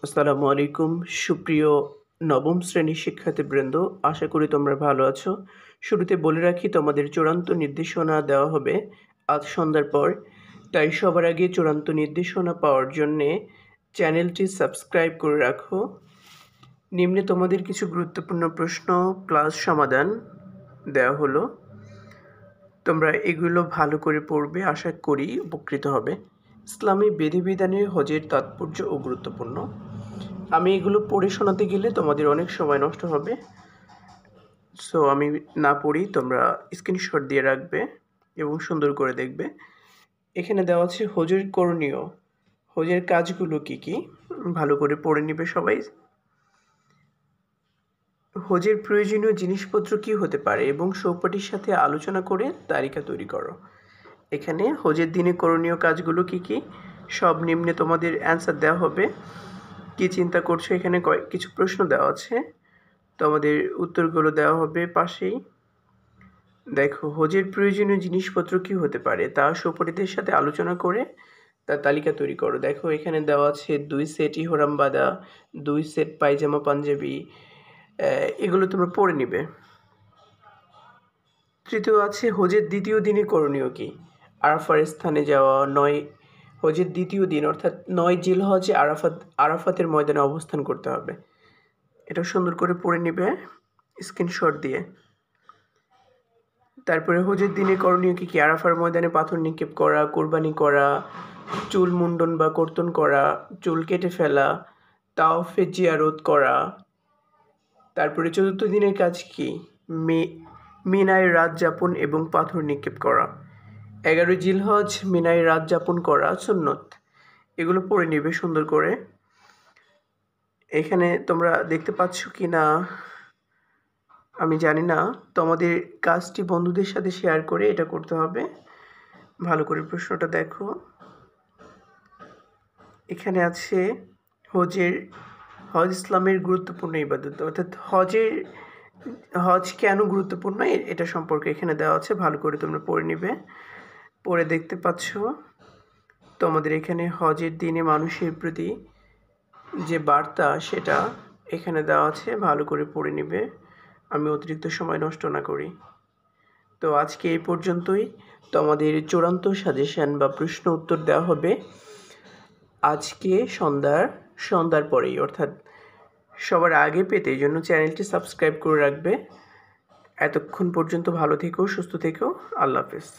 আসসালামু আলাইকুম সুপ্রিয় নবম শ্রেণীর শিক্ষার্থীবৃন্দ, আশা করি তোমরা ভালো আছো। শুরুতে বলে রাখি তোমাদের চূড়ান্ত নির্দেশনা দেওয়া হবে আজ সন্ধ্যার পর। তাই সবার আগে চূড়ান্ত নির্দেশনা পাওয়ার জন্যে চ্যানেলটি সাবস্ক্রাইব করে রাখো। নিম্নে তোমাদের কিছু গুরুত্বপূর্ণ প্রশ্ন প্লাস সমাধান দেওয়া হলো। তোমরা এগুলো ভালো করে পড়বে, আশা করি উপকৃত হবে। ইসলামী বিধিবিধানে হজের তাৎপর্য ও গুরুত্বপূর্ণ। আমি এগুলো পড়ে শোনাতে গেলে তোমাদের অনেক সময় নষ্ট হবে, সো আমি না পড়ি, তোমরা স্ক্রিনশট দিয়ে রাখবে এবং সুন্দর করে দেখবে। এখানে দেওয়া আছে হজের করণীয়, হজের কাজগুলো কি কি, ভালো করে পড়ে নিবে সবাই। হজের প্রয়োজনীয় জিনিসপত্র কি হতে পারে এবং সহপাঠীর সাথে আলোচনা করে তালিকা তৈরি করো। এখানে হজের দিনে করণীয় কাজগুলো কি কি, সব নিম্নে তোমাদের অ্যান্সার দেওয়া হবে। কি চিন্তা করছো, এখানে কিছু প্রশ্ন দেওয়া আছে, তোমাদের উত্তরগুলো দেওয়া হবে পাশেই। দেখো, হজের প্রয়োজনীয় জিনিসপত্র কি হতে পারে তা সহপাঠীদের সাথে আলোচনা করে তার তালিকা তৈরি করো। দেখো এখানে দেওয়া আছে 2 সেট ইহরাম বাঁধা, 2 সেট পায়জামা পাঞ্জাবি, এগুলো তোমরা পড়ে নিবে। তৃতীয় আছে হজের দ্বিতীয় দিনে করণীয় কি। আরাফার স্থানে যাওয়া, হজের দ্বিতীয় দিন অর্থাৎ 9 জিলহজে আরাফাতের ময়দানে অবস্থান করতে হবে। এটা সুন্দর করে পড়ে নিবে স্ক্রিনশট দিয়ে। তারপরে হজের দিনে করণীয় কি কি, আরাফার ময়দানে পাথর নিক্ষেপ করা, কোরবানি করা, চুল মুন্ডন বা কর্তন করা, চুল কেটে ফেলা, তাওয়াফে জিয়ারত করা। তারপরে চতুর্থ দিনের কাজ কি, মিনায় রাত যাপন এবং পাথর নিক্ষেপ করা। 11 জিলহজ মিনায় রাত যাপন করা সুন্নত। এগুলো পড়ে নিবে সুন্দর করে। এখানে তোমরা দেখতে পাচ্ছ কি না আমি জানি না, তোমাদের কাজটি বন্ধুদের সাথে শেয়ার করে এটা করতে হবে। ভালো করে প্রশ্নটা দেখো। এখানে আছে হজ ইসলামের গুরুত্বপূর্ণ ইবাদত, অর্থাৎ হজ কেন গুরুত্বপূর্ণ এটা সম্পর্কে এখানে দেওয়া আছে, ভালো করে তোমরা পড়ে নিবে। পড়ে দেখতে পাচ্ছ তোমাদের এখানে হজের দিনে মানুষের প্রতি যে বার্তা সেটা এখানে দেওয়া আছে, ভালো করে পড়ে নিবে, আমি অতিরিক্ত সময় নষ্ট না করি। তো আজকে এই পর্যন্তই। তোমাদের চূড়ান্ত সাজেশন বা প্রশ্ন উত্তর দেওয়া হবে আজকে সন্ধ্যার পরেই, অর্থাৎ সবার আগে পেতে এই জন্য চ্যানেলটি সাবস্ক্রাইব করে রাখবে। এতক্ষণ পর্যন্ত ভালো থেকো, সুস্থ থেকো, আল্লাহ হাফেজ।